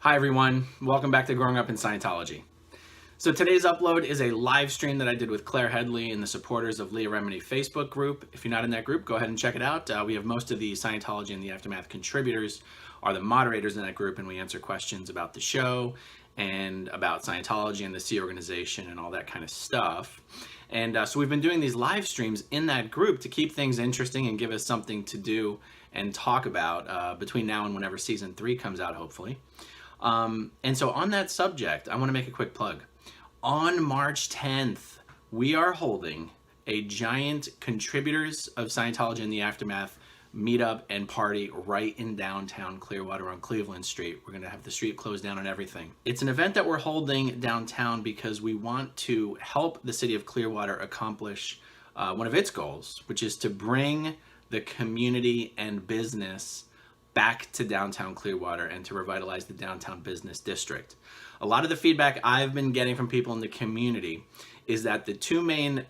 Hi everyone, welcome back to Growing Up in Scientology. So today's upload is a live stream that I did with Claire Headley and the supporters of Leah Remini Facebook group. If you're not in that group, go ahead and check it out. We have most of the Scientology and the Aftermath contributors are the moderators in that group, and we answer questions about the show and about Scientology and the Sea organization and all that kind of stuff. And so we've been doing these live streams in that group to keep things interesting and give us something to do and talk about between now and whenever season 3 comes out, hopefully. And so on that subject, I want to make a quick plug. On March 10th, we are holding a giant contributors of Scientology and the Aftermath meetup and party right in downtown Clearwater on Cleveland Street. We're going to have the street closed down and everything. It's an event that we're holding downtown because we want to help the city of Clearwater accomplish one of its goals, which is to bring the community and business back to downtown Clearwater and to revitalize the downtown business district. A lot of the feedback I've been getting from people in the community is that the two main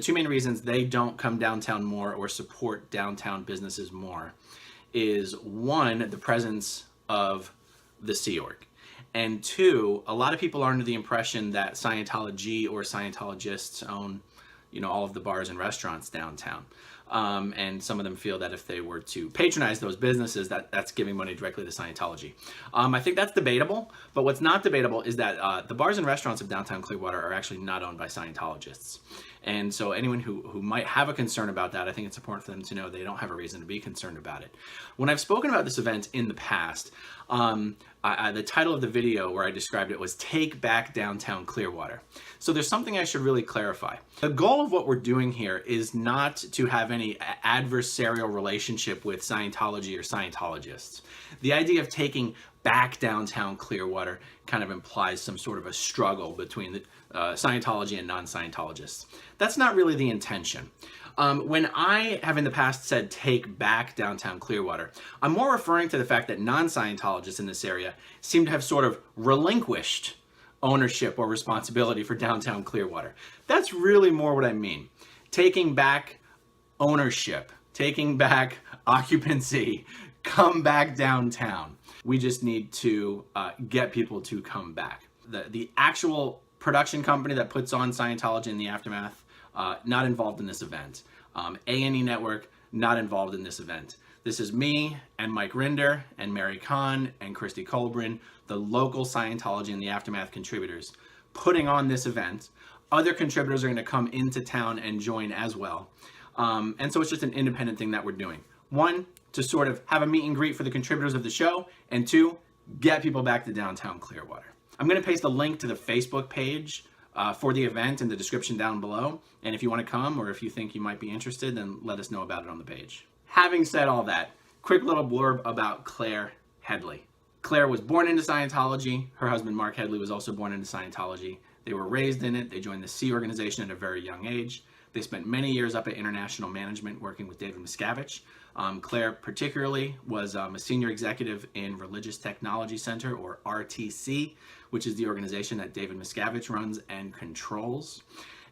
reasons they don't come downtown more or support downtown businesses more is, one, the presence of the Sea Org, and two, a lot of people are under the impression that Scientology or Scientologists own, all of the bars and restaurants downtown. And some of them feel that if they were to patronize those businesses, that's giving money directly to Scientology. I think that's debatable, but what's not debatable is that the bars and restaurants of downtown Clearwater are actually not owned by Scientologists. And so anyone who might have a concern about that, I think it's important for them to know they don't have a reason to be concerned about it. When I've spoken about this event in the past, the title of the video where I described it was Take Back Downtown Clearwater. So there's something I should really clarify. The goal of what we're doing here is not to have any adversarial relationship with Scientology or Scientologists. The idea of taking back downtown Clearwater kind of implies some sort of a struggle between the Scientology and non-Scientologists. That's not really the intention. When I have in the past said take back downtown Clearwater, I'm more referring to the fact that non-Scientologists in this area seem to have sort of relinquished ownership or responsibility for downtown Clearwater. That's really more what I mean. Taking back ownership, taking back occupancy, come back downtown. We just need to get people to come back. The actual production company that puts on Scientology and the Aftermath, not involved in this event. A&E Network, not involved in this event. This is me and Mike Rinder and Mary Kahn and Christy Colbrin, the local Scientology and the Aftermath contributors, putting on this event. Other contributors are going to come into town and join as well. And so it's just an independent thing that we're doing. One, to sort of have a meet and greet for the contributors of the show, and two, get people back to downtown Clearwater. I'm going to paste a link to the Facebook page for the event in the description down below. And if you want to come, or if you think you might be interested, then let us know about it on the page. Having said all that, quick little blurb about Claire Headley. Claire was born into Scientology. Her husband, Mark Headley, was also born into Scientology. They were raised in it. They joined the Sea organization at a very young age. They spent many years up at International Management working with David Miscavige. Claire particularly was a senior executive in Religious Technology Center, or RTC, which is the organization that David Miscavige runs and controls.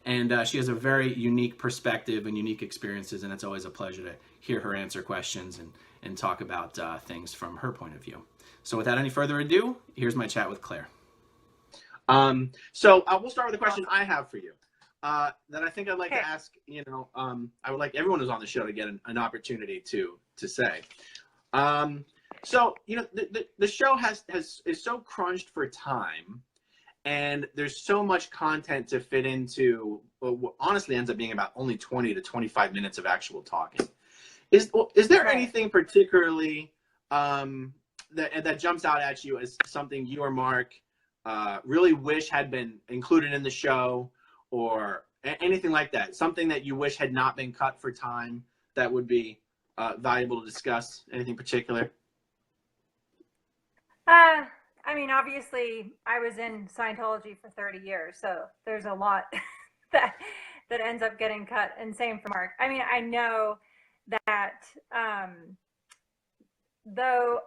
And she has a very unique perspective and unique experiences, and it's always a pleasure to hear her answer questions and talk about things from her point of view. So without any further ado, here's my chat with Claire. So we'll start with a question I have for you. That I think I'd like to ask, I would like everyone who's on the show to get an opportunity to say. So, the show is so crunched for time, and there's so much content to fit into what honestly ends up being about only 20 to 25 minutes of actual talking. Is there anything particularly that jumps out at you as something you or Mark really wish had been included in the show, or anything like that? Something that you wish had not been cut for time that would be valuable to discuss? Anything particular? I mean, obviously, I was in Scientology for 30 years, so there's a lot that ends up getting cut, and same for Mark. I mean, I know that though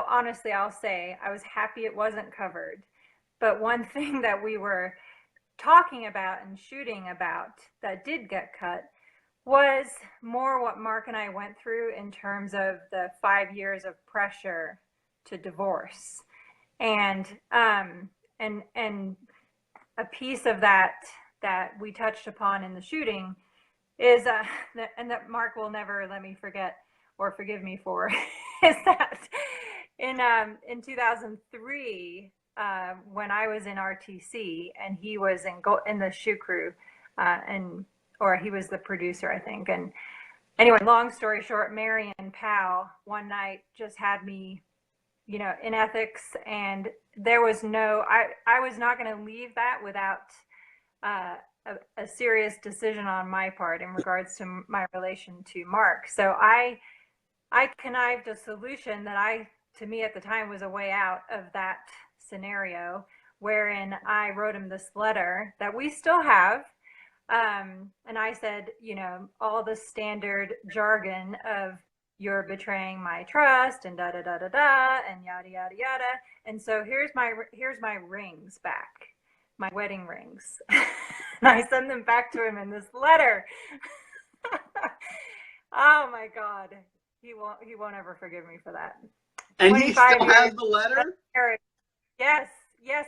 honestly, I'll say I was happy it wasn't covered. But one thing that we were talking about and shooting about that did get cut was more what Mark and I went through in terms of the 5 years of pressure to divorce And and a piece of that that we touched upon in the shooting is and that Mark will never let me forget or forgive me for is that in 2003 when I was in RTC and he was in the shoot crew and or he was the producer, I think. And anyway, long story short, Marion Powell one night just had me, in ethics, and there was I was not going to leave that without a serious decision on my part in regards to my relation to Mark. So I connived a solution that to me at the time was a way out of that scenario, wherein I wrote him this letter that we still have. And I said, all the standard jargon of you're betraying my trust and da da da da da and yada yada yada. And so here's my rings back, my wedding rings. And I send them back to him in this letter. Oh my God. He won't ever forgive me for that. And he still has the letter? Yes.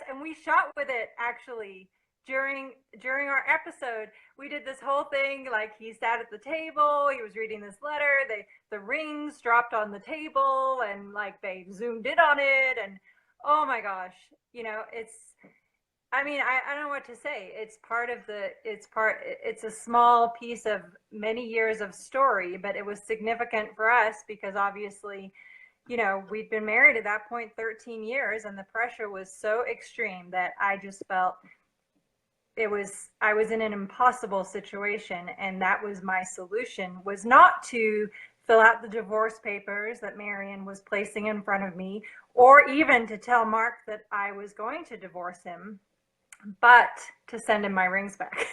And we shot with it actually during our episode. We did this whole thing, like he sat at the table, he was reading this letter, the rings dropped on the table and like they zoomed in on it, and oh my gosh, I don't know what to say. It's a small piece of many years of story, but it was significant for us because obviously, we'd been married at that point 13 years and the pressure was so extreme that I just felt I was in an impossible situation, and that was my solution, was not to fill out the divorce papers that Marion was placing in front of me, or even to tell Mark that I was going to divorce him, but to send him my rings back.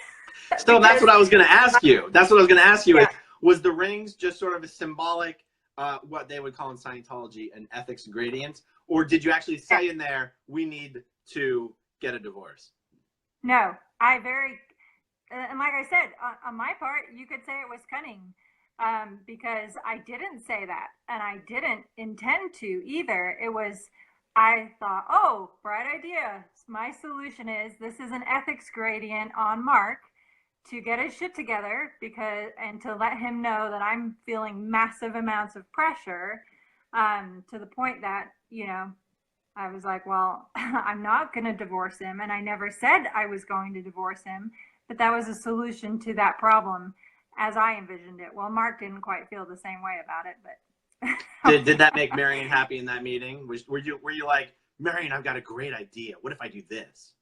So that's what I was going to ask you. Yeah. Was the rings just sort of a symbolic, what they would call in Scientology, an ethics gradient? Or did you actually say in there, we need to get a divorce? No, and like I said, on my part, you could say it was cunning, because I didn't say that, and I didn't intend to either. I thought, oh, bright idea. My solution is this is an ethics gradient on Mark to get his shit together and to let him know that I'm feeling massive amounts of pressure, to the point that, I was like, well, I'm not going to divorce him. And I never said I was going to divorce him, but that was a solution to that problem as I envisioned it. Well, Mark didn't quite feel the same way about it, but did that make Marion happy in that meeting? Were you like, Marion, I've got a great idea. What if I do this?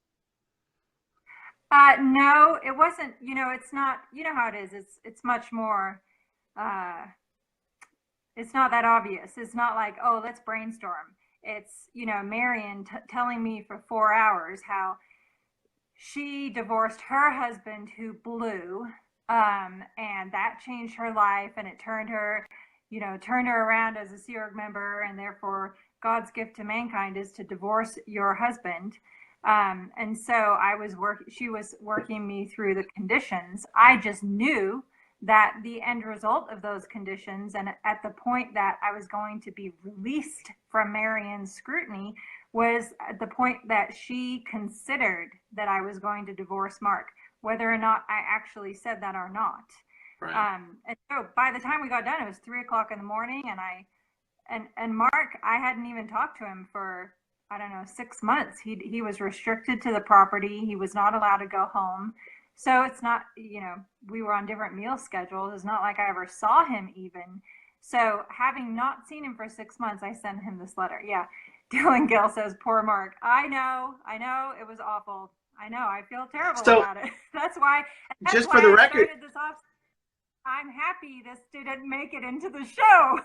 No, it wasn't. It's not. You know how it is. It's much more. It's not that obvious. It's not like, oh, let's brainstorm. It's, Marion telling me for 4 hours how she divorced her husband who blew, and that changed her life, and it turned her around as a Sea Org member, and therefore God's gift to mankind is to divorce your husband. And so she was working me through the conditions. I just knew that the end result of those conditions, and at the point that I was going to be released from Marion's scrutiny, was at the point that she considered that I was going to divorce Mark, whether or not I actually said that or not. Right. And so by the time we got done, it was 3:00 in the morning, and Mark, I hadn't even talked to him for, I don't know, 6 months. He was restricted to the property. He was not allowed to go home. So it's not, we were on different meal schedules. It's not like I ever saw him even. So having not seen him for 6 months, I sent him this letter. Yeah. Dylan Gill says, poor Mark. I know. It was awful. I know. I feel terrible about it. That's why for the record, started this off. I'm happy this didn't make it into the show.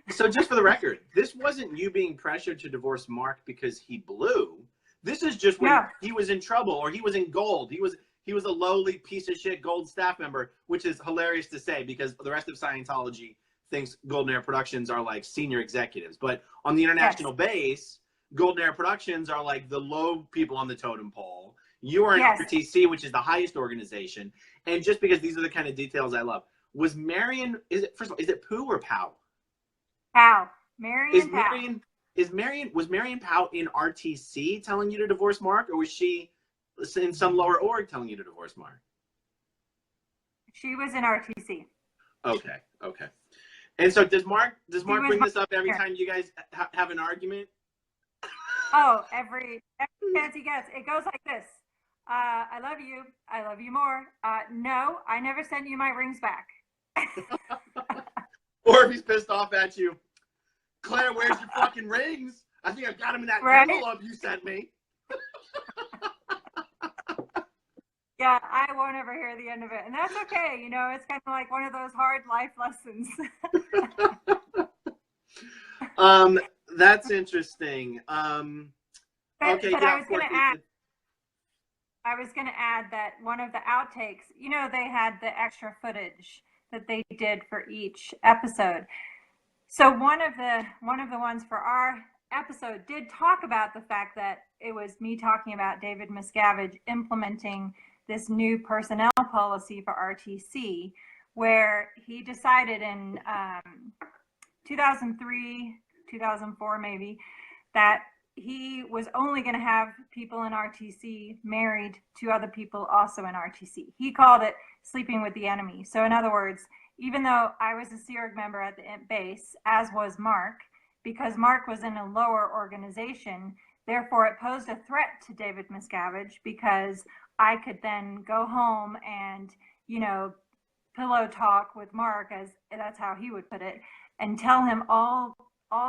So just for the record, this wasn't you being pressured to divorce Mark because he blew. This is just when he was in trouble, or he was in gold. He was a lowly piece of shit gold staff member, which is hilarious to say because the rest of Scientology thinks Golden Era Productions are like senior executives. But on the international base, Golden Era Productions are like the low people on the totem pole. You are in RTC, which is the highest organization. And just because these are the kind of details I love, was Marion, first of all, is it Pooh or Pow? Pow. Marion Pow. was Marion Powell in RTC telling you to divorce Mark, or was she in some lower org telling you to divorce Mark? She was in RTC. Okay. And so does Mark bring this up every here. time you guys have an argument? Oh, every chance he gets. It goes like this. I love you. I love you more. No, I never sent you my rings back. Or if he's pissed off at you, Claire, where's your fucking rings? I think I got them in that envelope you sent me. Yeah, I won't ever hear the end of it. And that's okay. You know, it's kind of like one of those hard life lessons. That's interesting. Okay, but yeah, I was going to add that one of the outtakes, you know, they had the extra footage that they did for each episode. So one of the ones for our episode did talk about the fact that it was me talking about David Miscavige implementing this new personnel policy for RTC, where he decided in 2003, 2004 maybe, that he was only going to have people in RTC married to other people also in RTC. He called it sleeping with the enemy. So in other words, even though I was a Sea Org member at the base, as was Mark, because Mark was in a lower organization, therefore it posed a threat to David Miscavige, because I could then go home and, you know, pillow talk with Mark, as that's how he would put it, and tell him all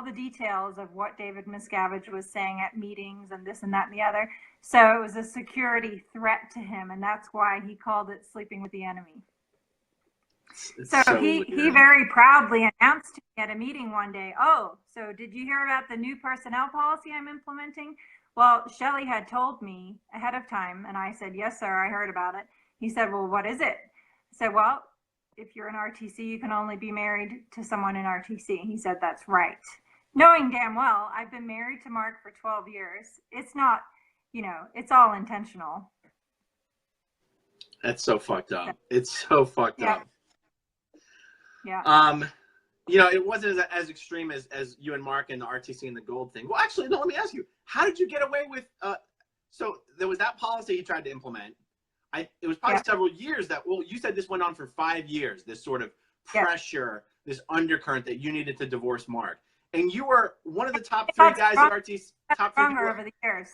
the details of what David Miscavige was saying at meetings and this and that and the other. So it was a security threat to him, and that's why he called it sleeping with the enemy. So he very proudly announced to me at a meeting one day, oh, so did you hear about the new personnel policy I'm implementing? Well, Shelley had told me ahead of time, and I said, yes, sir, I heard about it. He said, well, what is it? I said, well, if you're in RTC, you can only be married to someone in RTC. He said, that's right. Knowing damn well, I've been married to Mark for 12 years. It's not, you know, it's all intentional. That's so fucked up. It's so fucked up. Yeah. You know, it wasn't as extreme as you and Mark and the RTC and the gold thing. Well, actually, no, let me ask you, how did you get away with, so there was that policy he tried to implement. It was probably several years that, well, you said this went on for 5 years, this sort of pressure, this undercurrent that you needed to divorce Mark. And you were one of the top 3 guys at RTC. Top 3 people over the years.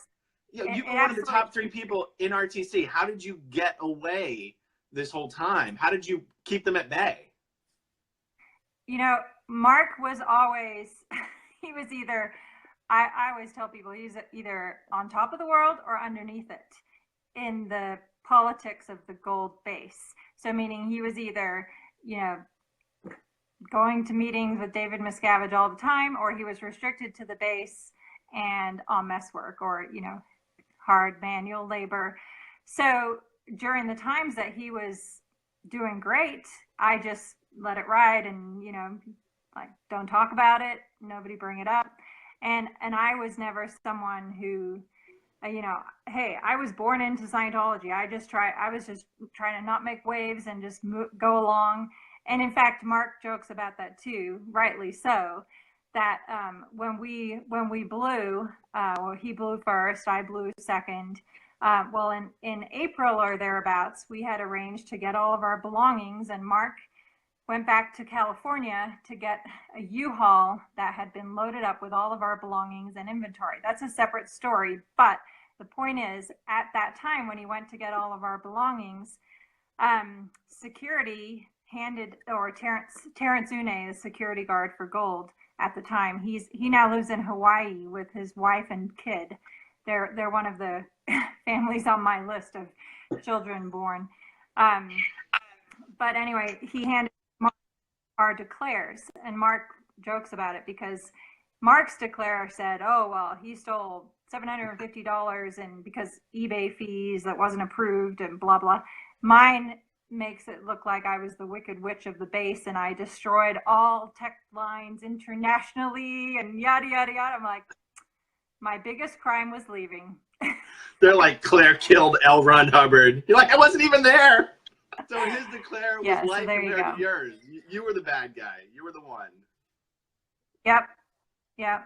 Yeah, you were one of the top 3 people in RTC. How did you get away this whole time? How did you keep them at bay? You know, Mark was always, he was either, I always tell people, he's either on top of the world or underneath it in the politics of the gold base. So meaning he was either, you know, going to meetings with David Miscavige all the time, or he was restricted to the base and on mess work, or, you know, hard manual labor. So during the times that he was doing great, I just let it ride and, you know, like, don't talk about it, nobody bring it up. And I was never someone who, you know, hey, I was born into Scientology. I was just trying to not make waves and just go along. And in fact, Mark jokes about that too, rightly so, that when we blew, well, he blew first, I blew second. Well, in April or thereabouts, we had arranged to get all of our belongings, and Mark went back to California to get a U-Haul that had been loaded up with all of our belongings and inventory. That's a separate story, but the point is, at that time when he went to get all of our belongings, security handed, or Terrence Une, the security guard for gold at the time, he now lives in Hawaii with his wife and kid. They're one of the families on my list of children born. But anyway, he handed Mark our declares, and Mark jokes about it because Mark's declare said, oh, well, he stole $750 and because eBay fees that wasn't approved and blah, blah. Mine makes it look like I was the wicked witch of the base and I destroyed all tech lines internationally and yada, yada, yada. I'm like, my biggest crime was leaving. They're like, Claire killed L. Ron Hubbard. You're like, I wasn't even there. So his declare was life compared to yours. You were the bad guy. You were the one. Yep. Yep.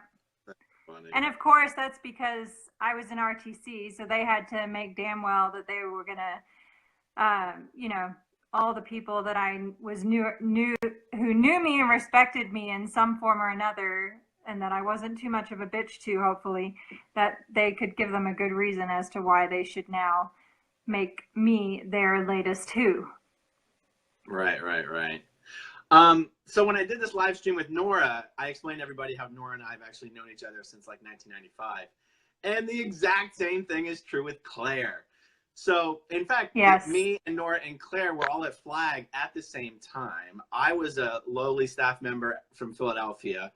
funny. And of course, that's because I was in RTC, so they had to make damn well that they were gonna, you know, all the people that I was knew who knew me and respected me in some form or another, and that I wasn't too much of a bitch to, hopefully, that they could give them a good reason as to why they should now make me their latest who. Right. So when I did this live stream with Nora, I explained to everybody how Nora and I have actually known each other since like 1995. And the exact same thing is true with Claire. So, in fact, Yes. me and Nora and Claire were all at Flag at the same time. I was a lowly staff member from Philadelphia.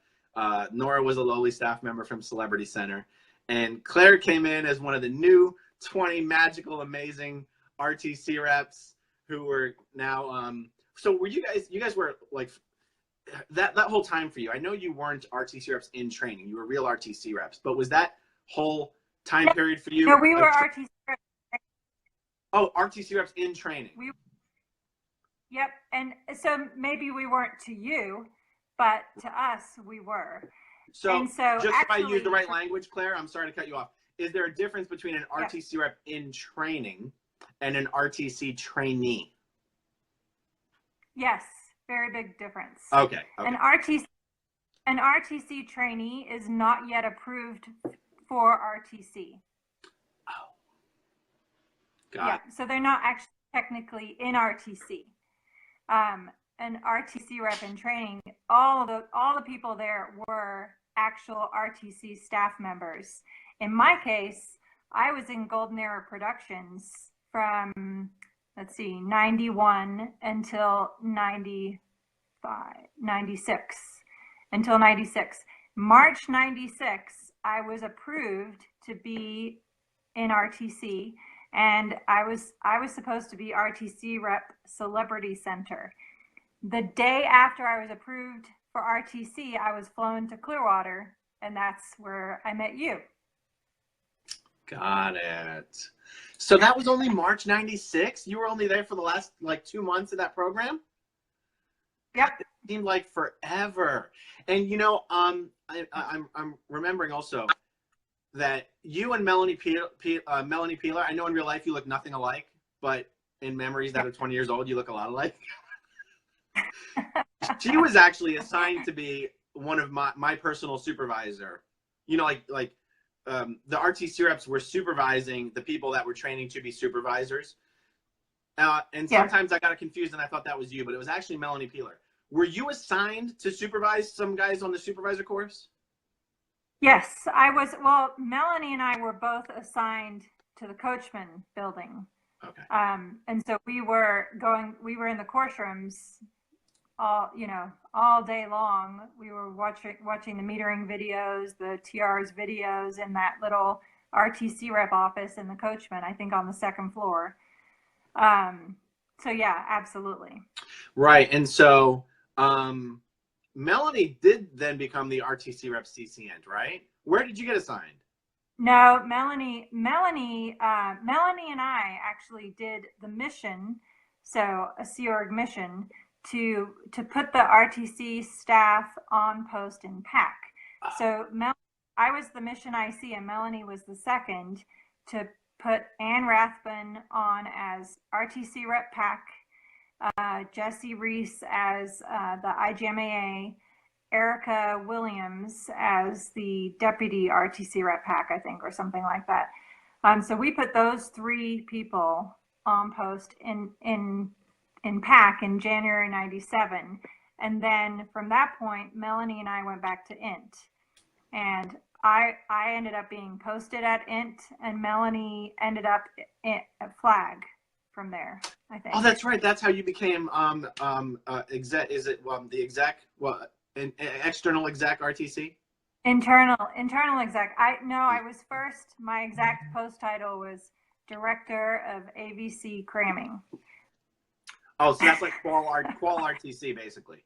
Nora was a lowly staff member from Celebrity Center. And Claire came in as one of the new 20 magical, amazing RTC reps who were now, so were you guys were like, that whole time for you, I know you weren't RTC reps in training, you were real RTC reps, but was that whole time period for you? No, we were RTC reps. Oh, RTC reps in training. Yep, and so maybe we weren't to you, but to us, we were. So and so just actually, if I use the right language, Claire, I'm sorry to cut you off. Is there a difference between an RTC rep in training and an RTC trainee? Yes, very big difference. Okay. An RTC trainee is not yet approved for RTC. Oh. Got it. So they're not actually technically in RTC. An RTC rep in training, all the people there were actual RTC staff members. In my case, I was in Golden Era Productions from, let's see, 91 until 96. Until 96. March 96, I was approved to be in RTC, and I was supposed to be RTC rep Celebrity Center. The day after I was approved for RTC, I was flown to Clearwater, and that's where I met you. Got it. So that was only March 96? You were only there for the last like 2 months of that program? Yep. It seemed like forever. And you know, I'm remembering also that you and Melanie Peeler, I know in real life you look nothing alike, but in memories that are 20 years old, you look a lot alike. She was actually assigned to be one of my personal supervisor. You know, like the RTC reps were supervising the people that were training to be supervisors. And sometimes I got confused and I thought that was you, but it was actually Melanie Peeler. Were you assigned to supervise some guys on the supervisor course? Yes, I was. Well, Melanie and I were both assigned to the Coachman building. Okay. And so we were in the course rooms all day long. We were watching the metering videos, the TR's videos in that little RTC rep office in the Coachman, I think on the second floor. So yeah, absolutely. Right. And so Melanie did then become the RTC rep CCN, right? Where did you get assigned? No, Melanie and I actually did the mission, so a Sea Org mission, to put the RTC staff on post in PAC. So I was the mission IC and Melanie was the second to put Ann Rathbun on as RTC rep PAC, Jesse Reese as the IGMAA, Erica Williams as the deputy RTC rep PAC, I think, or something like that. So we put those three people on post in PAC in January 97. And then from that point, Melanie and I went back to INT. And I ended up being posted at INT, and Melanie ended up at Flag from there, I think. Oh, that's right. That's how you became exec. Is it the exec? What? External exec RTC? Internal exec. I was first. My exact post title was Director of AVC Cramming. Oh, so that's like qual RTC basically,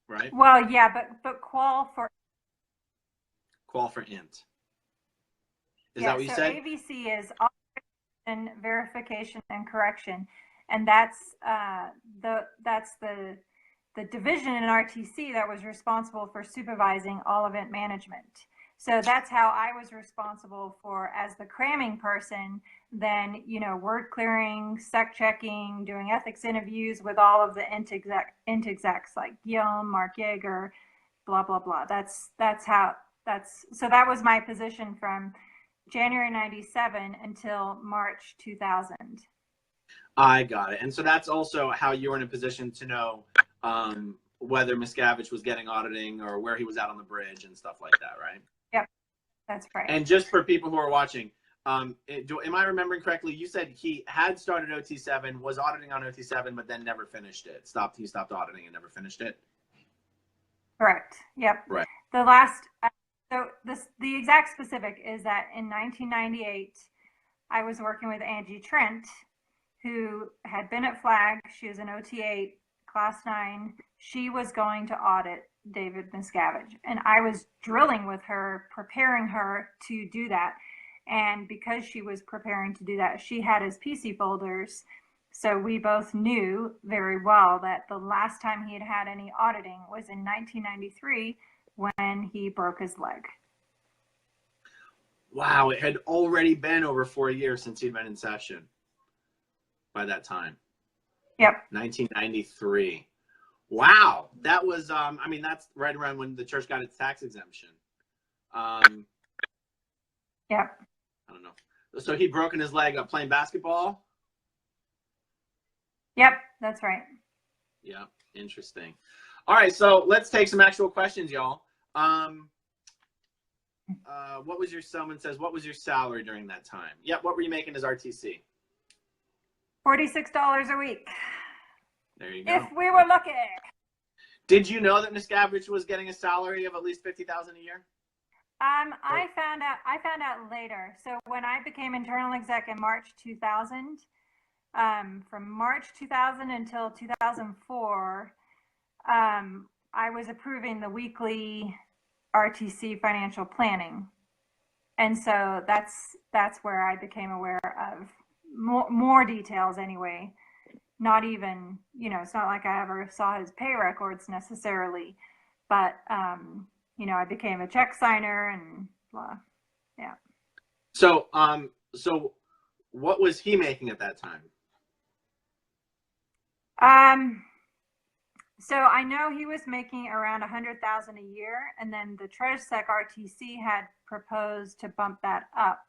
right? Well, yeah, but qual for INT. Is that what you said? AVC is verification and correction, and that's the the division in RTC that was responsible for supervising all event management. So that's how I was responsible for, as the cramming person, then, you know, word clearing, sec checking, doing ethics interviews with all of the int execs like Guillaume, Mark Yeager, blah, blah, blah. So that was my position from January 97 until March 2000. I got it. And so that's also how you were in a position to know whether Miscavige was getting auditing or where he was out on the bridge and stuff like that, right? Yep, that's right. And just for people who are watching, am I remembering correctly? You said he had started OT7, was auditing on OT7, but then never finished it. He stopped auditing and never finished it. Correct. Yep. Right. The exact specific is that in 1998, I was working with Angie Trent, who had been at Flag. She was an OT8, class 9. She was going to audit David Miscavige, and I was drilling with her, preparing her to do that. And because she was preparing to do that, she had his PC folders. So we both knew very well that the last time he had any auditing was in 1993 when he broke his leg. Wow, it had already been over 4 years since he'd been in session by that time. Yep. 1993. Wow, that was, I mean, that's right around when the church got its tax exemption. Yep. I don't know. So he'd broken his leg up playing basketball? Yep, that's right. Yeah, interesting. All right, so let's take some actual questions, y'all. What was your, someone says, what was your salary during that time? Yep, what were you making as RTC? $46 a week. There you go. If we were lucky. Did you know that Miscavige was getting a salary of at least $50,000 a year? I found out later. So when I became internal exec in March 2000, from March 2000 until 2004, I was approving the weekly RTC financial planning. And so that's where I became aware of more details anyway. Not even, you know, it's not like I ever saw his pay records necessarily, but, you know, I became a check signer and blah. Yeah. So, so what was he making at that time? So I know he was making around 100,000 a year, and then the TreasSec RTC had proposed to bump that up.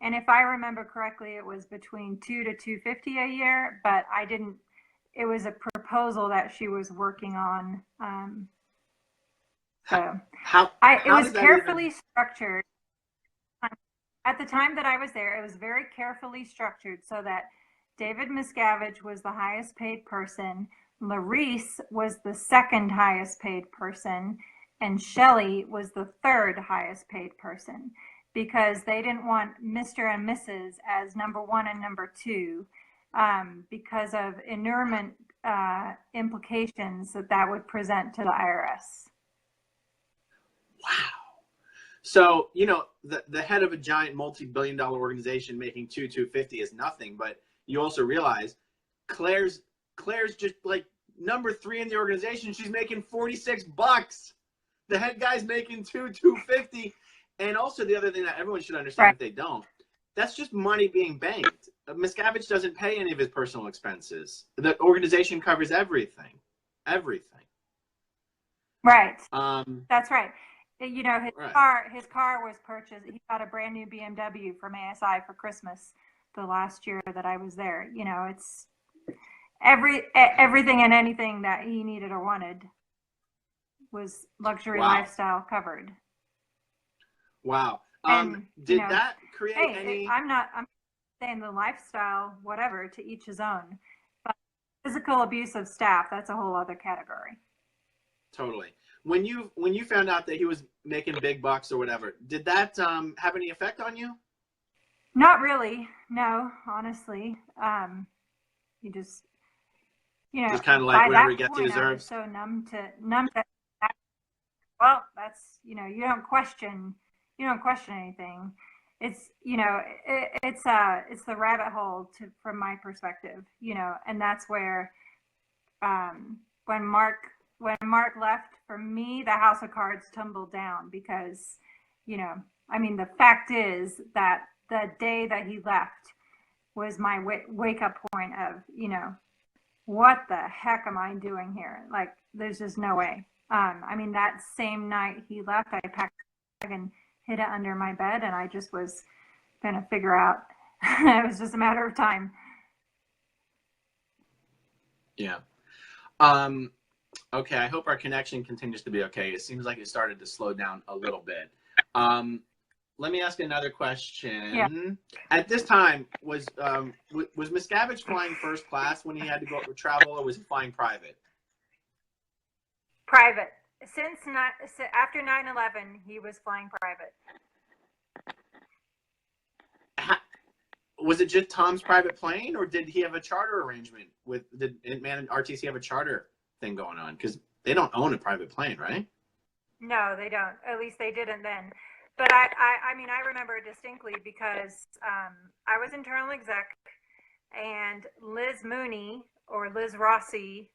And if I remember correctly, it was between 2 to 250 a year, but I didn't. It was a proposal that she was working on. It was carefully structured. At the time that I was there, it was very carefully structured so that David Miscavige was the highest paid person, Larice was the second highest paid person, and Shelley was the third highest paid person, because they didn't want Mr. and Mrs. as number 1 and number 2, because of inurement implications that would present to the IRS. Wow. So, you know, the head of a giant multi-billion-dollar organization making $250 is nothing, but you also realize Claire's just like number 3 in the organization. She's making $46. The head guy's making $250. And also the other thing that everyone should understand, if they don't, that's just money being banked. Miscavige doesn't pay any of his personal expenses. The organization covers everything. Everything. Right. That's right. You know, his car was purchased. He got a brand new BMW from ASI for Christmas the last year that I was there. You know, it's everything and anything that he needed or wanted was luxury lifestyle covered. Wow. And, did that create any? I'm saying the lifestyle, whatever, to each his own. But physical abuse of staff, that's a whole other category. Totally. When you found out that he was making big bucks or whatever, did that have any effect on you? Not really. No, honestly. You just, you know, just kind of like whatever he gets, he deserves. So numb to that. Well, that's, you know, you don't question anything. It's, you know, it's the rabbit hole from my perspective, you know, and that's where when Mark when Mark left, for me, the house of cards tumbled down because, you know, I mean, the fact is that the day that he left was my wake up point of, you know, what the heck am I doing here? Like, there's just no way. I mean, that same night he left, I packed a bag and hid it under my bed, and I just was going to figure out. It was just a matter of time. Yeah. Okay, I hope our connection continues to be okay. It seems like it started to slow down a little bit. Let me ask another question. Yeah. At this time, was Miscavige flying first class when he had to go travel, or was he flying private? Private. After 9/11, he was flying private. Was it just Tom's private plane, or did he have a charter arrangement with? Did Man and RTC have a charter thing going on? Because they don't own a private plane, right? No, they don't. At least they didn't then. But I mean, I remember distinctly because I was internal exec, and Liz Mooney, or Liz Rossi,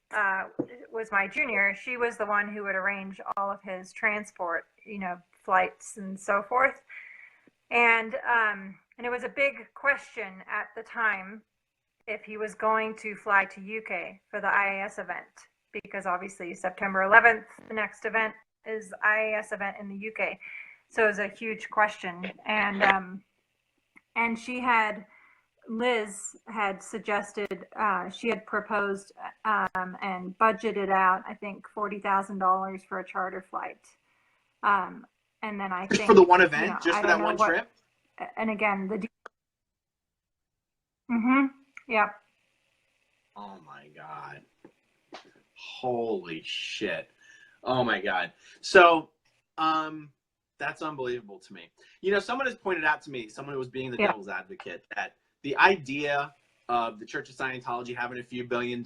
was my junior. She was the one who would arrange all of his transport, you know, flights and so forth. And it was a big question at the time if he was going to fly to UK for the IAS event, because obviously September 11th, the next event is IAS event in the UK. So it was a huge question. And Liz had suggested, she had proposed and budgeted out, I think, $40,000 for a charter flight. And then I think, for the one event, you know, just for that one trip. And again, yeah. Oh my God! Holy shit! Oh my God! So, that's unbelievable to me. You know, someone has pointed out to me, someone who was being the devil's advocate, that the idea of the Church of Scientology having a few $1 billion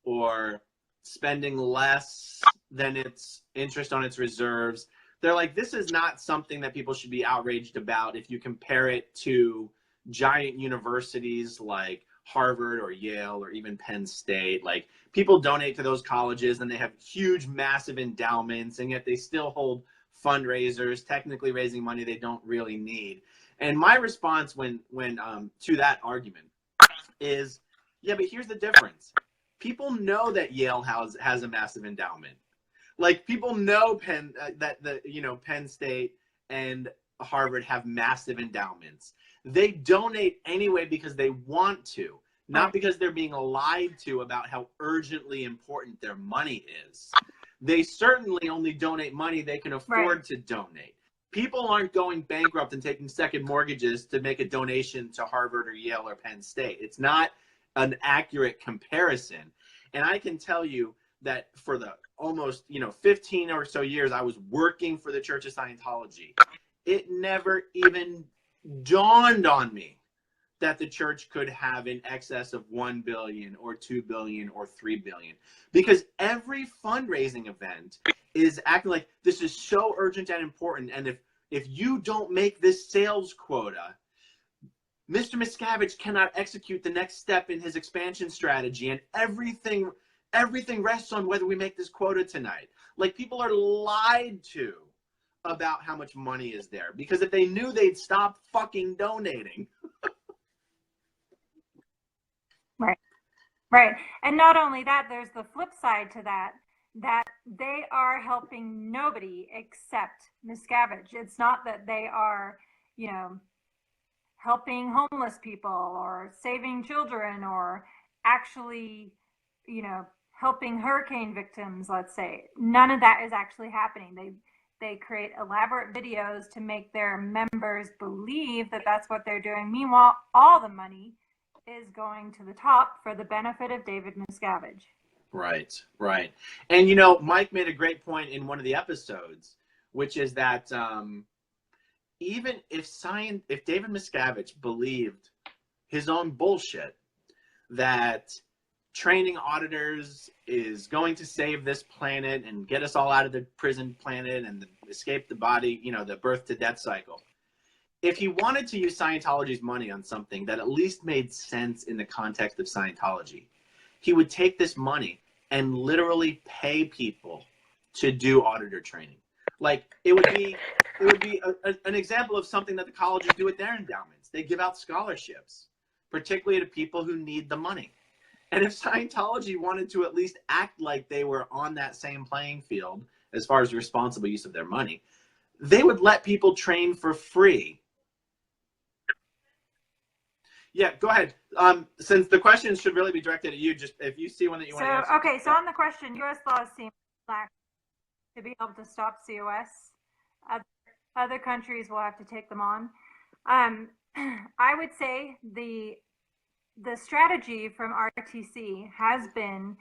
or spending less than its interest on its reserves, they're like, this is not something that people should be outraged about if you compare it to giant universities like Harvard or Yale or even Penn State. Like, people donate to those colleges and they have huge, massive endowments, and yet they still hold fundraisers, technically raising money they don't really need. And my response when to that argument is, yeah, but here's the difference. People know that Yale has a massive endowment. Like, people know Penn State and Harvard have massive endowments. They donate anyway because they want to, not because they're being lied to about how urgently important their money is. They certainly only donate money they can afford to donate. People aren't going bankrupt and taking second mortgages to make a donation to Harvard or Yale or Penn State. It's not an accurate comparison. And I can tell you that for the almost 15 or so years I was working for the Church of Scientology, it never even dawned on me that the church could have in excess of 1 billion or 2 billion or 3 billion, because every fundraising event is acting like this is so urgent and important, and if you don't make this sales quota, Mr. Miscavige cannot execute the next step in his expansion strategy, and everything rests on whether we make this quota tonight. Like, people are lied to about how much money is there, because if they knew, they'd stop fucking donating. Right. And not only that, there's the flip side to that they are helping nobody except Miscavige. It's not that they are, helping homeless people or saving children or actually, helping hurricane victims, let's say. None of that is actually happening. They create elaborate videos to make their members believe that that's what they're doing. Meanwhile, all the money is going to the top for the benefit of David Miscavige. Right. And, Mike made a great point in one of the episodes, which is that even if David Miscavige believed his own bullshit, that training auditors is going to save this planet and get us all out of the prison planet and escape the body, the birth to death cycle. If he wanted to use Scientology's money on something that at least made sense in the context of Scientology, he would take this money and literally pay people to do auditor training. Like it would be an example of something that the colleges do with their endowments. They give out scholarships, particularly to people who need the money. And if Scientology wanted to at least act like they were on that same playing field as far as responsible use of their money, they would let people train for free. Yeah, go ahead. Since the questions should really be directed at you, just if you see one that you want to answer. Okay, so on the question, U.S. laws seem lax to be able to stop COS. Other countries will have to take them on. I would say the strategy from RTC has been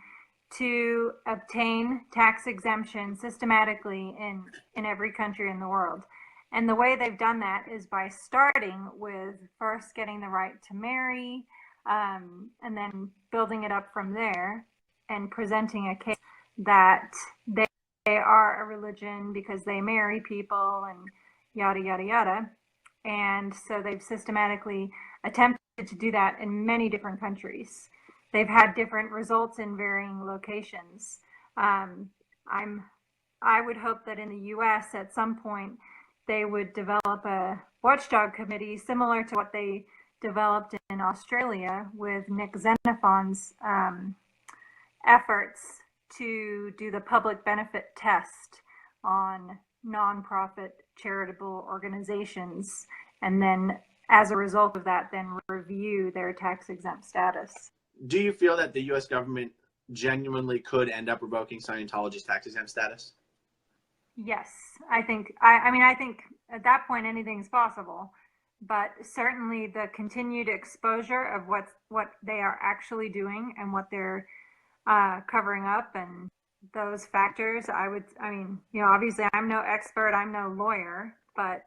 to obtain tax exemption systematically in every country in the world. And the way they've done that is by starting with first getting the right to marry, and then building it up from there and presenting a case that they are a religion because they marry people and yada, yada, yada. And so they've systematically attempted to do that in many different countries. They've had different results in varying locations. I would hope that in the US at some point they would develop a watchdog committee similar to what they developed in Australia with Nick Xenophon's efforts to do the public benefit test on nonprofit charitable organizations, and then as a result of that, then review their tax exempt status. Do you feel that the U.S. government genuinely could end up revoking Scientology's tax exempt status? Yes, I think. I think at that point anything's possible, but certainly the continued exposure of what they are actually doing and what they're covering up and those factors. Obviously I'm no expert, I'm no lawyer, but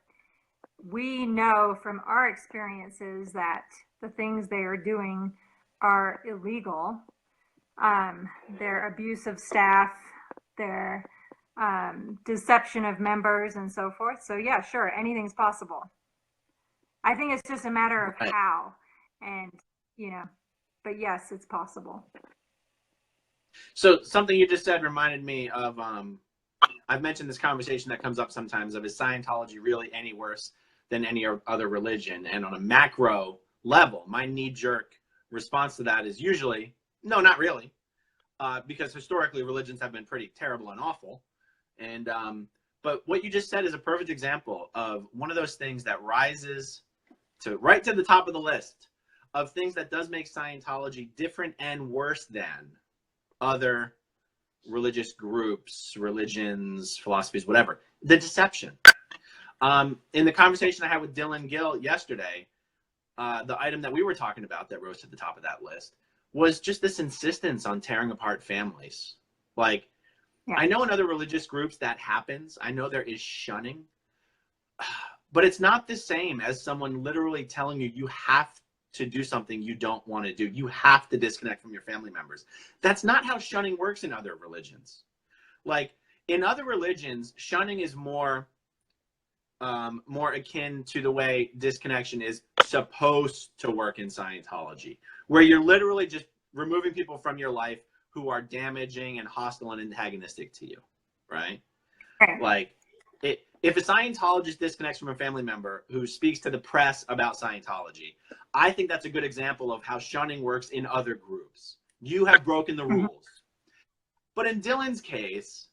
we know from our experiences that the things they are doing are illegal. Their abuse of staff, their deception of members and so forth. So yeah, sure, anything's possible. I think it's just a matter of how, and but yes, it's possible. So something you just said reminded me of, I've mentioned this conversation that comes up sometimes of, is Scientology really any worse than any other religion? And on a macro level, my knee-jerk response to that is usually, no, not really. Because historically religions have been pretty terrible and awful. And but what you just said is a perfect example of one of those things that rises to right to the top of the list of things that does make Scientology different and worse than other religious groups, religions, philosophies, whatever. The deception. In the conversation I had with Dylan Gill yesterday, the item that we were talking about that rose to the top of that list was just this insistence on tearing apart families. Like, yeah. I know in other religious groups that happens. I know there is shunning, but it's not the same as someone literally telling you you have to do something you don't want to do. You have to disconnect from your family members. That's not how shunning works in other religions. Like in other religions, shunning is more akin to the way disconnection is supposed to work in Scientology, where you're literally just removing people from your life who are damaging and hostile and antagonistic to you, right? Like, if a Scientologist disconnects from a family member who speaks to the press about Scientology, I think that's a good example of how shunning works in other groups. You have broken the rules. But in Dylan's case,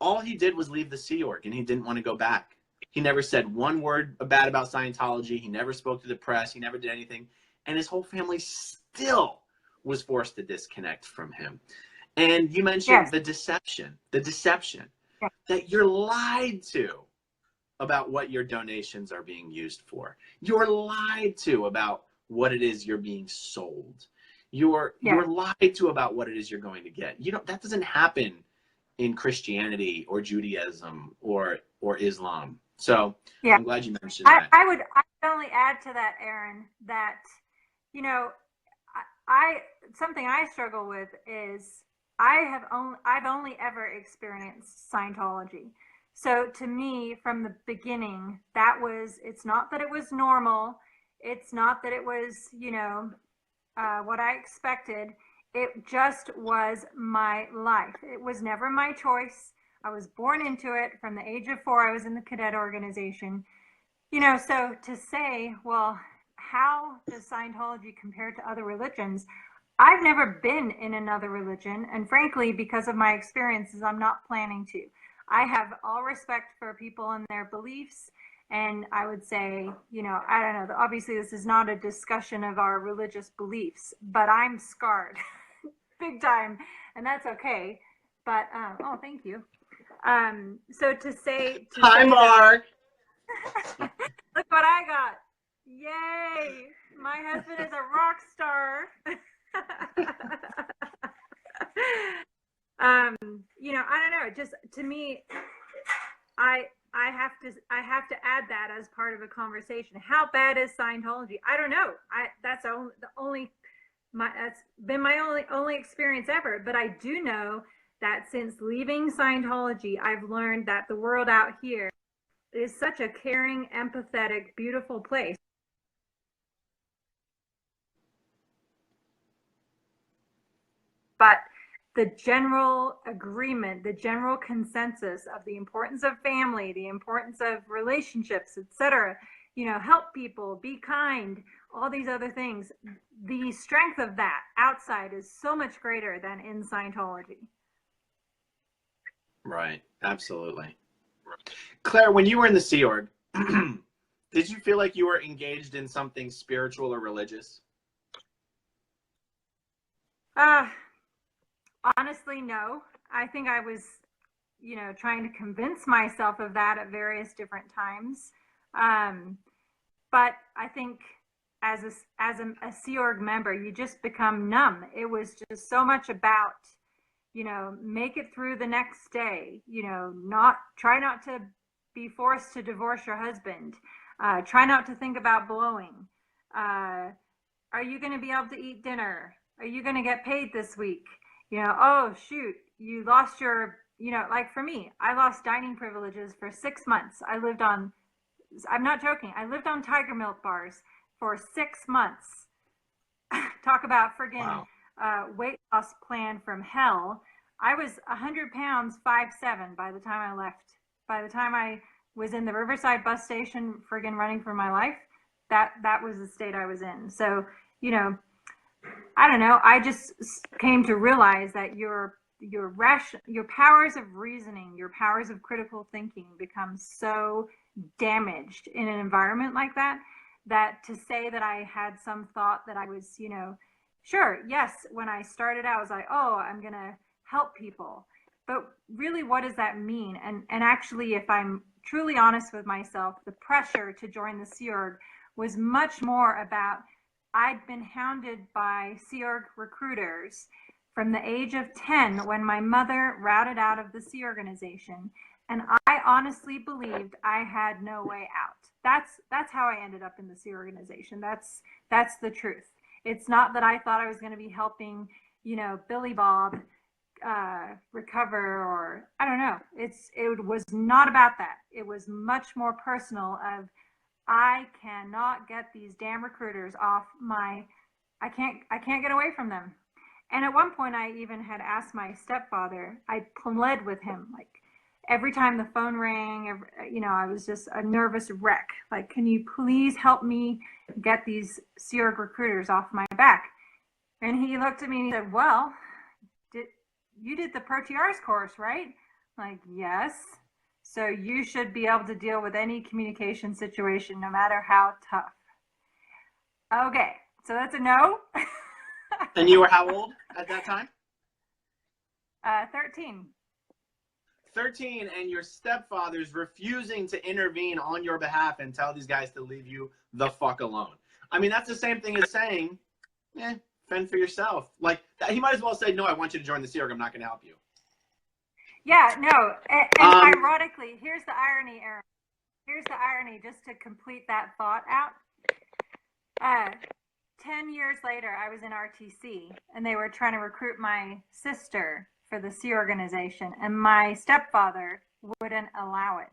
all he did was leave the Sea Org, and he didn't want to go back. He never said one word bad about Scientology. He never spoke to the press. He never did anything. And his whole family still was forced to disconnect from him. And you mentioned the deception that you're lied to about what your donations are being used for. You're lied to about what it is you're being sold. You're lied to about what it is you're going to get. That doesn't happen in Christianity or Judaism or Islam. So I'm glad you mentioned that. I would only add to that, Aaron, that something I struggle with is I've only ever experienced Scientology. So to me, from the beginning, it's not that it was normal. It's not that it was, what I expected. It just was my life. It was never my choice. I was born into it. From the age of 4, I was in the cadet organization. You know, so to say, well, how does Scientology compare to other religions? I've never been in another religion, and frankly, because of my experiences, I'm not planning to. I have all respect for people and their beliefs, and I would say, you know, I don't know, obviously this is not a discussion of our religious beliefs, but I'm scarred big time, and that's okay. But, oh, thank you. So to say, Hi, Mark. Look what I got. Yay. My husband is a rock star. You know, I don't know. Just to me, I have to add that as part of a conversation. How bad is Scientology? I don't know. That's been my only experience ever. But I do know that since leaving Scientology, I've learned that the world out here is such a caring, empathetic, beautiful place. But the general agreement, the general consensus of the importance of family, the importance of relationships, etc., you know, help people, be kind, all these other things, the strength of that outside is so much greater than in Scientology. Right. Absolutely. Claire, when you were in the Sea Org, did you feel like you were engaged in something spiritual or religious? Honestly, no. I think I was, you know, trying to convince myself of that at various different times. But I think as a Sea Org member, you just become numb. It was just so much about, you know, make it through the next day, you know, try not to be forced to divorce your husband. Try not to think about blowing. Are you going to be able to eat dinner? Are you going to get paid this week? You know, oh, shoot, you lost your, you know, like for me, I lost dining privileges for 6 months. I'm not joking, I lived on Tiger Milk bars for 6 months. Talk about friggin' weight loss plan from hell. I was 100 pounds, 5'7" by the time I left. By the time I was in the Riverside bus station, friggin' running for my life, that was the state I was in. So, you know, I don't know. I just came to realize that your powers of reasoning, your powers of critical thinking become so damaged in an environment like that, that to say that I had some thought that I was, you know, sure, yes, when I started out, I was like, oh, I'm going to help people. But really, what does that mean? And actually, if I'm truly honest with myself, the pressure to join the Sea Org was much more about, I'd been hounded by Sea Org recruiters from the age of 10 when my mother routed out of the Sea Organization. And I honestly believed I had no way out. That's how I ended up in the Sea Organization. That's the truth. It's not that I thought I was going to be helping, you know, Billy Bob recover, or I don't know. It was not about that. It was much more personal of, I cannot get these damn recruiters off I can't get away from them. And at one point I even had asked my stepfather, I pled with him, like every time the phone rang, you know, I was just a nervous wreck. Like, can you please help me get these Sea Org recruiters off my back? And he looked at me and he said, well, you did the ProTR's course, right? I'm like, yes. So you should be able to deal with any communication situation, no matter how tough. Okay, so that's a no. And you were how old at that time? 13. 13, and your stepfather's refusing to intervene on your behalf and tell these guys to leave you the fuck alone. I mean, that's the same thing as saying, fend for yourself. Like, he might as well say, no, I want you to join the Sea Org. I'm not going to help you. Yeah, no. And ironically, here's the irony, Aaron. Here's the irony, just to complete that thought out. 10 years later, I was in RTC, and they were trying to recruit my sister for the Sea Organization, and my stepfather wouldn't allow it.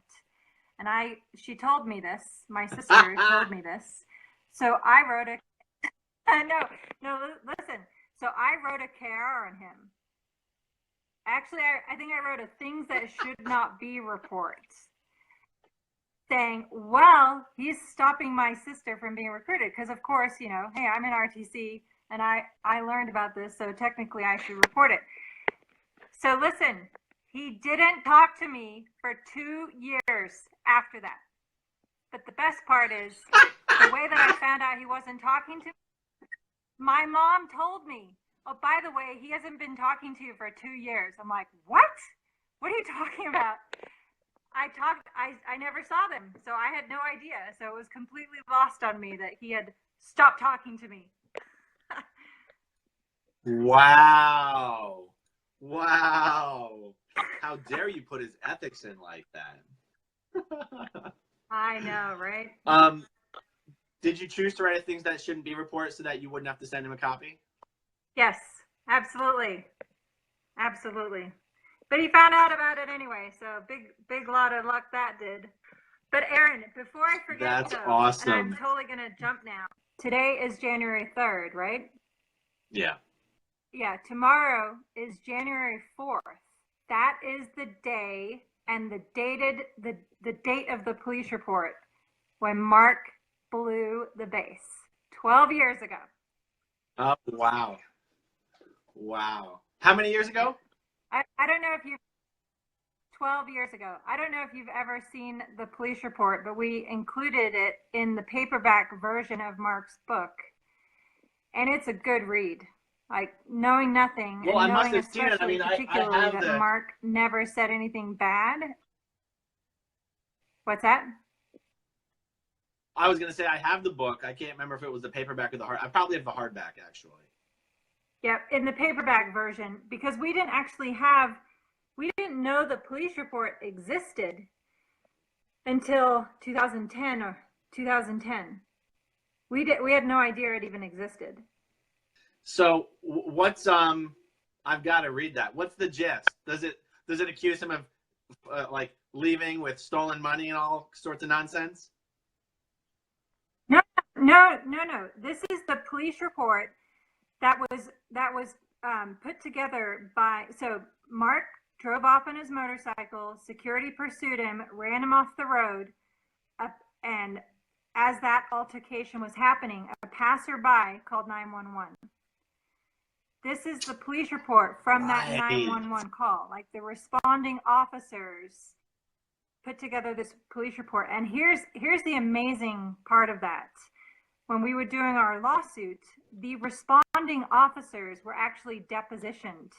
And she told me this. My sister told me this. So I wrote no, listen. So I wrote a KR on him. Actually, I think I wrote a things that should not be reports, saying, well, he's stopping my sister from being recruited. Because, of course, you know, hey, I'm in RTC, and I learned about this, so technically I should report it. So listen, he didn't talk to me for 2 years after that. But the best part is, the way that I found out he wasn't talking to me, my mom told me, oh, by the way, he hasn't been talking to you for 2 years. I'm like, what? What are you talking about? I never saw them, so I had no idea. So it was completely lost on me that he had stopped talking to me. Wow. Wow. How dare you put his ethics in like that? I know, right? Did you choose to write things that shouldn't be reported so that you wouldn't have to send him a copy? Yes, absolutely. Absolutely. But he found out about it anyway, so big lot of luck that did. But Aaron, before I forget, That's though, awesome. and I'm totally going to jump now. Today is January 3rd, right? Yeah. Yeah, tomorrow is January 4th. That is the day and the date of the police report when Mark blew the base 12 years ago. Oh, wow. Wow. How many years ago? I don't know if you've 12 years ago. I don't know if you've ever seen the police report, but we included it in the paperback version of Mark's book. And it's a good read. Like, knowing nothing, Well, I and must knowing have seen it. I especially mean, particularly I have that the... Mark never said anything bad. What's that? I was going to say I have the book. I can't remember if it was the paperback or the hard. I probably have the hardback, actually. Yep, in the paperback version, because we didn't know the police report existed until 2010 or 2010. We had no idea it even existed. So what's I've got to read that. What's the gist? Does it accuse him of like leaving with stolen money and all sorts of nonsense? No. This is the police report that was put together by, so Mark drove off on his motorcycle, security pursued him, ran him off the road, and as that altercation was happening, a passerby called 911. This is the police report from that 911 call. Like, the responding officers put together this police report. And here's the amazing part of that. When we were doing our lawsuit, the responding officers were actually depositioned.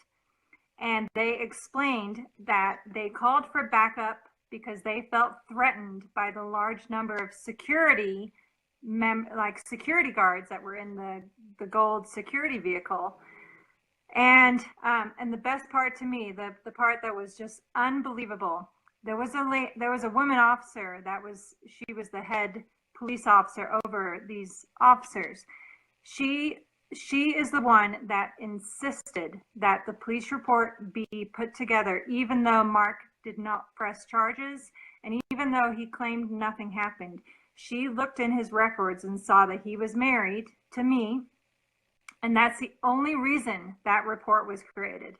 And they explained that they called for backup because they felt threatened by the large number of security guards that were in the gold security vehicle. And the best part to me, the part that was just unbelievable, there was a woman officer she was the head police officer over these officers. She is the one that insisted that the police report be put together, even though Mark did not press charges, and even though he claimed nothing happened. She looked in his records and saw that he was married to me, and that's the only reason that report was created.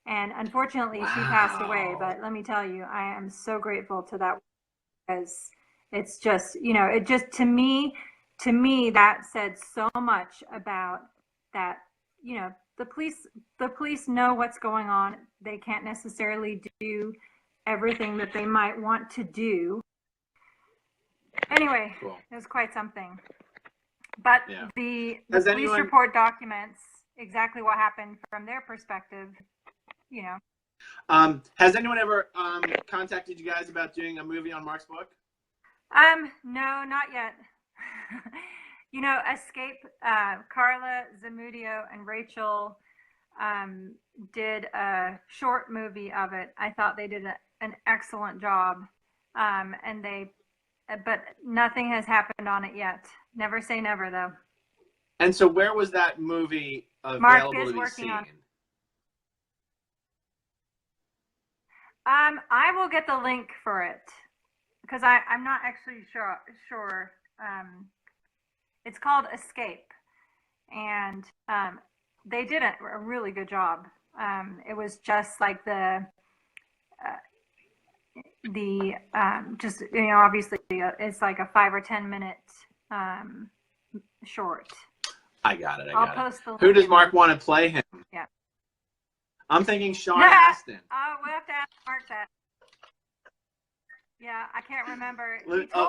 And unfortunately, she passed away, but let me tell you, I am so grateful to that, because it's just, it just, to me, that said so much about that. The police know what's going on. They can't necessarily do everything that they might want to do. Anyway, cool. It was quite something. But yeah. The police report documents exactly what happened from their perspective, Has anyone ever contacted you guys about doing a movie on Mark's book? No, not yet. Escape, Carla Zamudio and Rachel did a short movie of it. I thought they did an excellent job. But nothing has happened on it yet. Never say never, though. And so where was that movie available to be seen? I will get the link for it, because I'm not actually sure. It's called Escape, and they did a really good job. It was just like the just, you know, obviously it's like a 5 or 10 minute short. I got it. I'll post the link. Who does Mark want to play him? Yeah. I'm thinking Sean Astin. We'll have to ask Mark that. Yeah, I can't remember.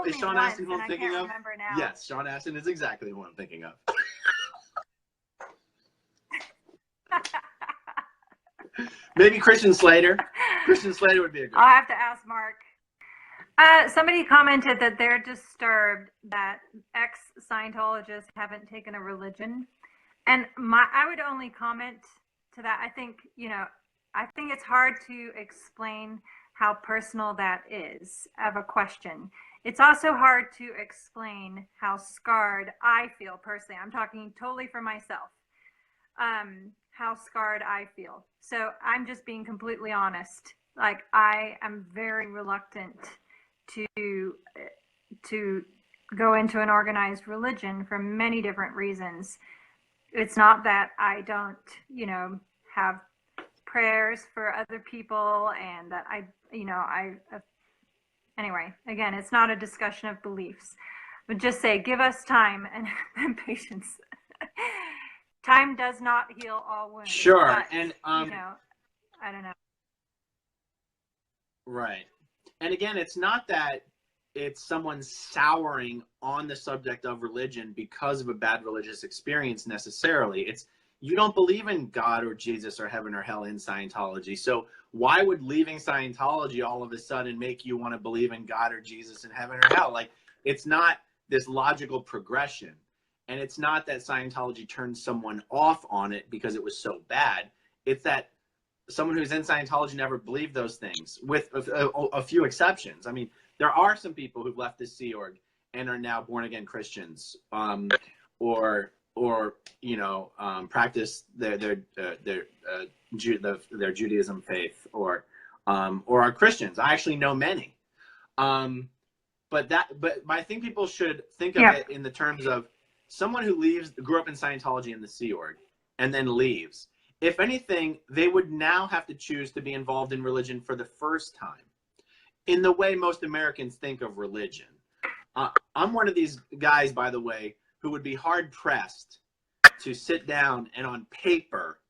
Is Sean Astin who I'm thinking of? I can't remember now. Yes, Sean Astin is exactly who I'm thinking of. Maybe Christian Slater. Christian Slater would be a good one. I'll have to ask Mark. Somebody commented that they're disturbed that ex-Scientologists haven't taken a religion. And I would only comment to that. I think it's hard to explain how personal that is of a question. It's also hard to explain how scarred I feel personally. I'm talking totally for myself. How scarred I feel. So I'm just being completely honest. Like, I am very reluctant to go into an organized religion for many different reasons. It's not that I don't, have prayers for other people, and that anyway, again, it's not a discussion of beliefs, but just say, give us time and patience. Time does not heal all wounds. Sure, but, and I don't know. Right, and again, it's not that it's someone souring on the subject of religion because of a bad religious experience necessarily. It's you don't believe in God or Jesus or heaven or hell in Scientology. So why would leaving Scientology all of a sudden make you want to believe in God or Jesus and heaven or hell? Like, it's not this logical progression. And it's not that Scientology turned someone off on it because it was so bad. It's that someone who's in Scientology never believed those things, with a few exceptions. I mean, there are some people who've left the Sea Org and are now born again Christians, or practice their Judaism faith, or are Christians. I actually know many, but I think people should think of it in the terms of someone who grew up in Scientology and the Sea Org, and then leaves. If anything, they would now have to choose to be involved in religion for the first time, in the way most Americans think of religion. I'm one of these guys, by the way, who would be hard-pressed to sit down and on paper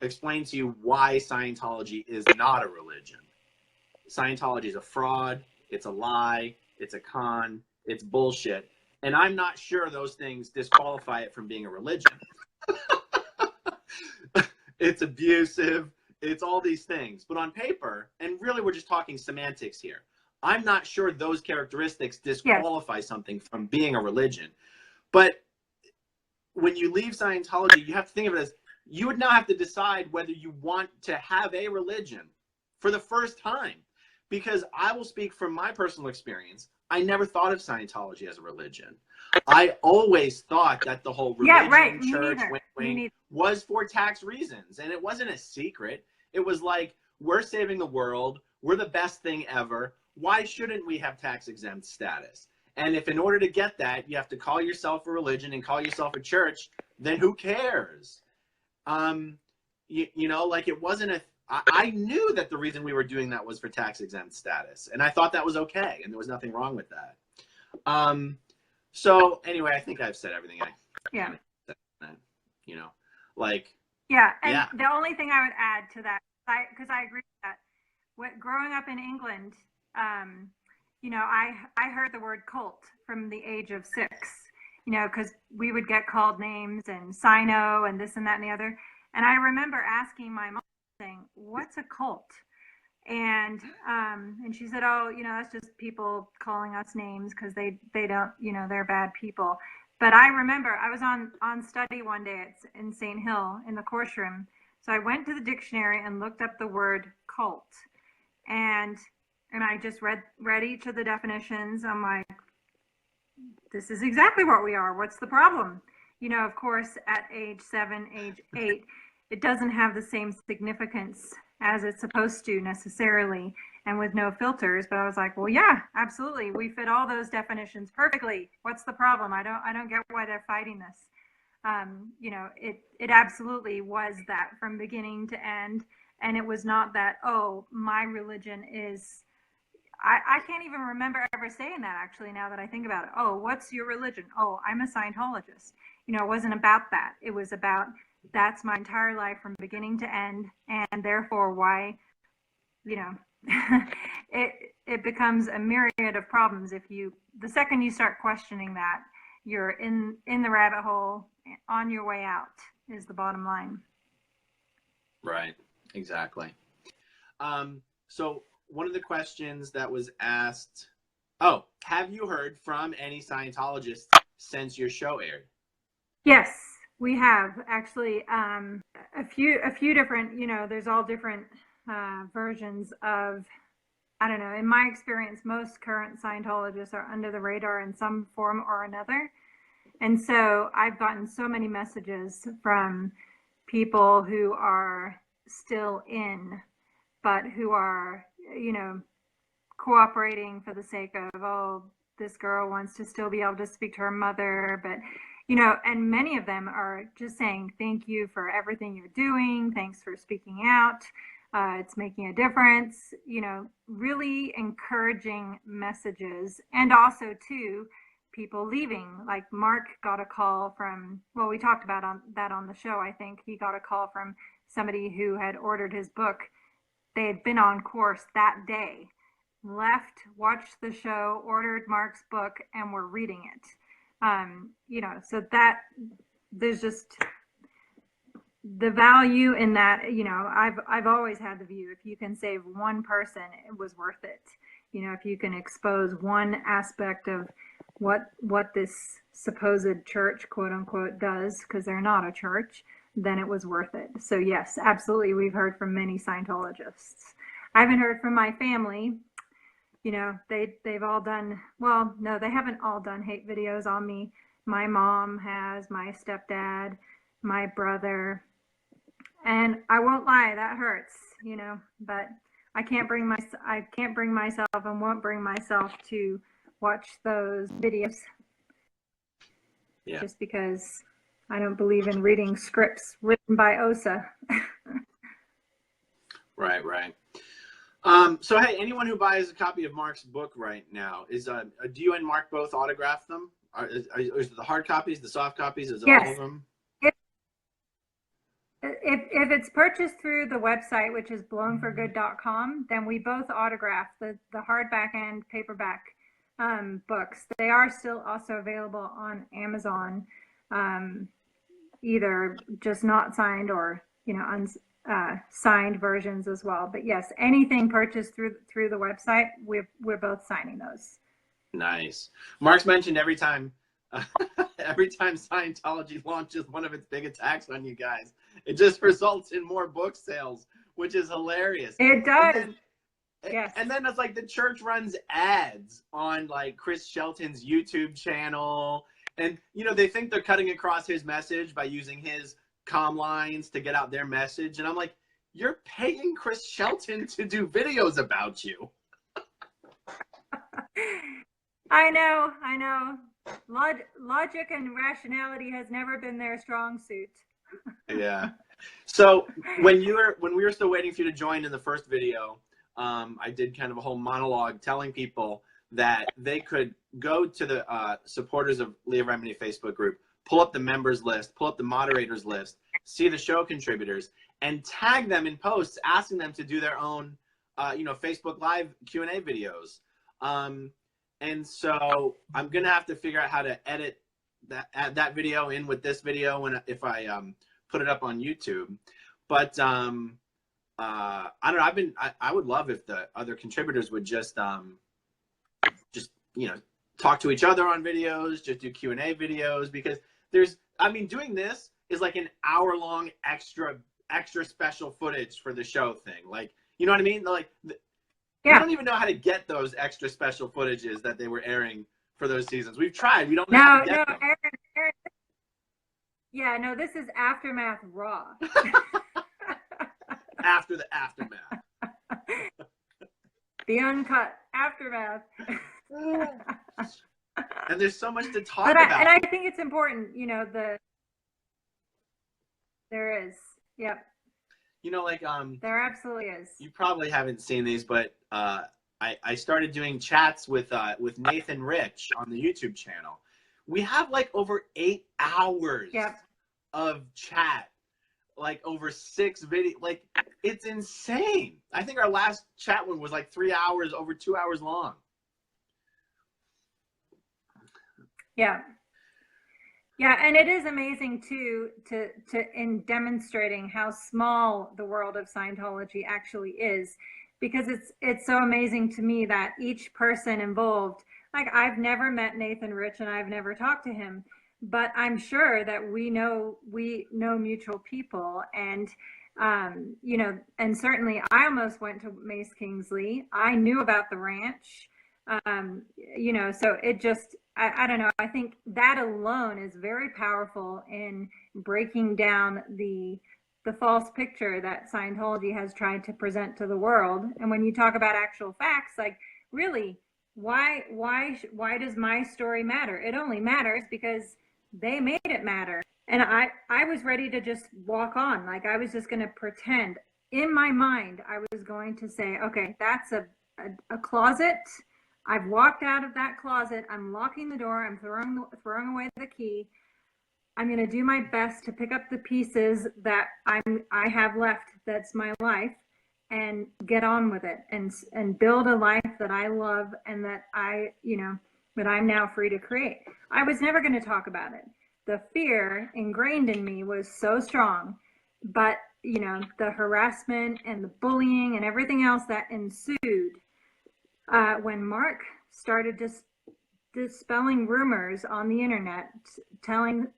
explain to you why Scientology is not a religion. Scientology is a fraud, it's a lie, it's a con, it's bullshit. And I'm not sure those things disqualify it from being a religion. It's abusive, it's all these things. But on paper, and really we're just talking semantics here, I'm not sure those characteristics disqualify something from being a religion. But when you leave Scientology, you have to think of it as, you would now have to decide whether you want to have a religion for the first time. Because I will speak from my personal experience. I never thought of Scientology as a religion. I always thought that the whole religion, church, wing was for tax reasons. And it wasn't a secret. It was like, we're saving the world. We're the best thing ever. Why shouldn't we have tax exempt status? And if in order to get that, you have to call yourself a religion and call yourself a church, then who cares? Like, it wasn't I knew that the reason we were doing that was for tax exempt status. And I thought that was okay. And there was nothing wrong with that. So anyway, I think I've said everything Yeah. The only thing I would add to that, because I agree with that, growing up in England, I heard the word cult from the age of 6, because we would get called names and Sino and this and that and the other. And I remember asking my mom, saying, what's a cult? And she said, oh, that's just people calling us names because they don't, they're bad people. But I remember I was on study one day in St. Hill in the course room. So I went to the dictionary and looked up the word cult. And I just read each of the definitions. I'm like, this is exactly what we are. What's the problem? Of course, at age 7, age 8, it doesn't have the same significance as it's supposed to necessarily, and with no filters. But I was like, well, yeah, absolutely. We fit all those definitions perfectly. What's the problem? I don't get why they're fighting this. You know, it absolutely was that from beginning to end. And it was not that, oh, my religion is, I can't even remember ever saying that, actually, now that I think about it. Oh, what's your religion? Oh, I'm a Scientologist. You know, it wasn't about that. It was about, that's my entire life from beginning to end, and therefore why, you know, it becomes a myriad of problems if you, the second you start questioning that, you're in the rabbit hole on your way out, is the bottom line. Right, exactly. So one of the questions that was asked, oh, have you heard from any Scientologists since your show aired? Yes, we have actually, a few different, you know, there's all different versions of, I don't know, in my experience, most current Scientologists are under the radar in some form or another. And so I've gotten so many messages from people who are still in, but who are, you know, cooperating for the sake of, oh, this girl wants to still be able to speak to her mother. But, you know, and many of them are just saying, thank you for everything you're doing. Thanks for speaking out. It's making a difference, you know, really encouraging messages. And also, too, people leaving. Like Mark got a call from, well, we talked about that on the show, I think. He got a call from somebody who had ordered his book. They had been on course that day, left, watched the show, ordered Mark's book, and were reading it. You know, so that there's just the value in that. You know, I've always had the view, if you can save one person, it was worth it. You know, if you can expose one aspect of what this supposed church, quote unquote, does, because they're not a church, then it was worth it. So yes, absolutely, we've heard from many Scientologists. I haven't heard from my family. You know, they've all done, well, no, they haven't all done hate videos on me. My mom has, my stepdad, my brother, and I won't lie, that hurts, you know, but I can't bring myself and won't bring myself to watch those videos. Yeah. Just because I don't believe in reading scripts written by OSA. Right, right. So hey, anyone who buys a copy of Mark's book right now, do you and Mark both autograph them? Is it the hard copies, the soft copies, is it yes. all of them? If it's purchased through the website, which is blownforgood.com, then we both autograph the hardback and paperback books. They are still also available on Amazon, either just not signed or, you know, signed versions as well. But yes, anything purchased through the website, we're both signing those. Nice. Mark's mentioned every time Scientology launches one of its big attacks on you guys, it just results in more book sales, which is hilarious. It does. Yes. And then it's like the church runs ads on like Chris Shelton's YouTube channel, and you know, they think they're cutting across his message by using his comm lines to get out their message, and I'm like, you're paying Chris Shelton to do videos about you. I know. Logic and rationality has never been their strong suit. Yeah. So when we were still waiting for you to join in the first video, I did kind of a whole monologue telling people that they could go to the supporters of Leah Remini Facebook group, pull up the members list, pull up the moderators list, see the show contributors, and tag them in posts asking them to do their own, you know, Facebook Live Q&A videos. And so I'm gonna have to figure out how to edit that video in with this video if I put it up on YouTube. But I don't know. I would love if the other contributors would just you know, talk to each other on videos, just do Q&A videos, because doing this is like an hour-long extra special footage for the show thing. Like, you know what I mean? Like, yeah. We don't even know how to get those extra special footages that they were airing for those seasons. We've tried. We don't know how to get them. Aaron, yeah, no, this is Aftermath Raw. After the aftermath. The uncut Aftermath. And there's so much to talk about. And I think it's important, you know, There is. Yep. You know, like There absolutely is. you probably haven't seen these, but I started doing chats with Nathan Rich on the YouTube channel. We have like over 8 hours Yep. of chat, like over 6 video. Like, it's insane. I think our last chat one was like 3 hours, over 2 hours long. Yeah. Yeah, and it is amazing too to in demonstrating how small the world of Scientology actually is, because it's so amazing to me that each person involved, like I've never met Nathan Rich and I've never talked to him, but I'm sure that we know mutual people, and you know, and certainly I almost went to Mace Kingsley. I knew about the ranch. You know, so it just, I don't know. I think that alone is very powerful in breaking down the false picture that Scientology has tried to present to the world. And when you talk about actual facts, like really, why does my story matter? It only matters because they made it matter. And I was ready to just walk on. Like I was just going to pretend in my mind, I was going to say, okay, that's a closet. I've walked out of that closet. I'm locking the door. I'm throwing away the key. I'm going to do my best to pick up the pieces that I have left. That's my life, and get on with it, and build a life that I love and that that I'm now free to create. I was never going to talk about it. The fear ingrained in me was so strong, but you know, the harassment and the bullying and everything else that ensued. When Mark started just dispelling rumors on the internet,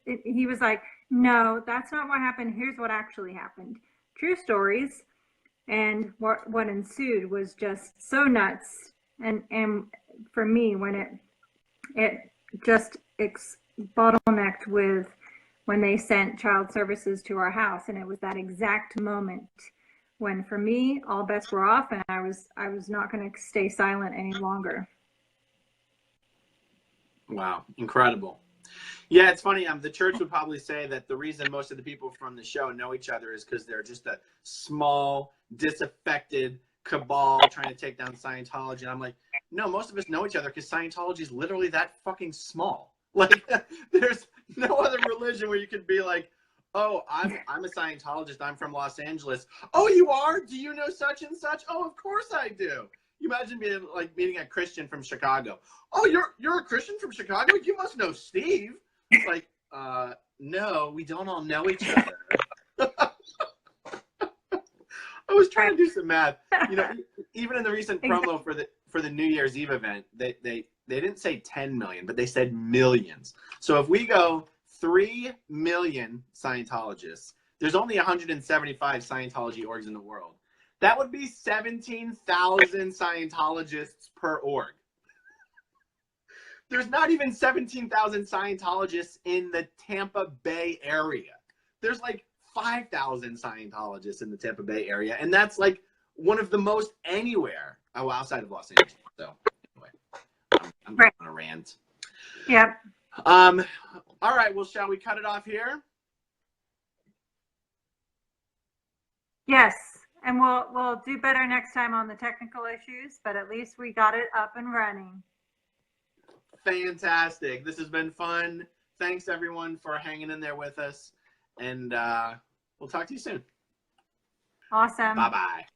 he was like, no, that's not what happened. Here's what actually happened. True stories. And what ensued was just so nuts. And for me, when it just bottlenecked with when they sent child services to our house. And it was that exact moment when, for me, all bets were off, and I was not going to stay silent any longer. Wow, incredible. Yeah, it's funny. The church would probably say that the reason most of the people from the show know each other is because they're just a small, disaffected cabal trying to take down Scientology. And I'm like, no, most of us know each other because Scientology is literally that fucking small. Like, there's no other religion where you could be like, oh, I'm a Scientologist. I'm from Los Angeles. Oh, you are? Do you know such and such? Oh, of course I do. You imagine being like meeting a Christian from Chicago. Oh, you're a Christian from Chicago? You must know Steve. It's like, no, we don't all know each other. I was trying to do some math. You know, even in the recent promo for the New Year's Eve event, they didn't say 10 million, but they said millions. So if we go 3 million Scientologists, there's only 175 Scientology orgs in the world. That would be 17,000 Scientologists per org. There's not even 17,000 Scientologists in the Tampa Bay area. There's like 5,000 Scientologists in the Tampa Bay area, and that's like one of the most anywhere outside of Los Angeles. So anyway, I'm going on a rant. Yep. All right. Well, shall we cut it off here? Yes, and we'll do better next time on the technical issues, but at least we got it up and running. Fantastic. This has been fun. Thanks everyone for hanging in there with us, and we'll talk to you soon. Awesome. Bye-bye.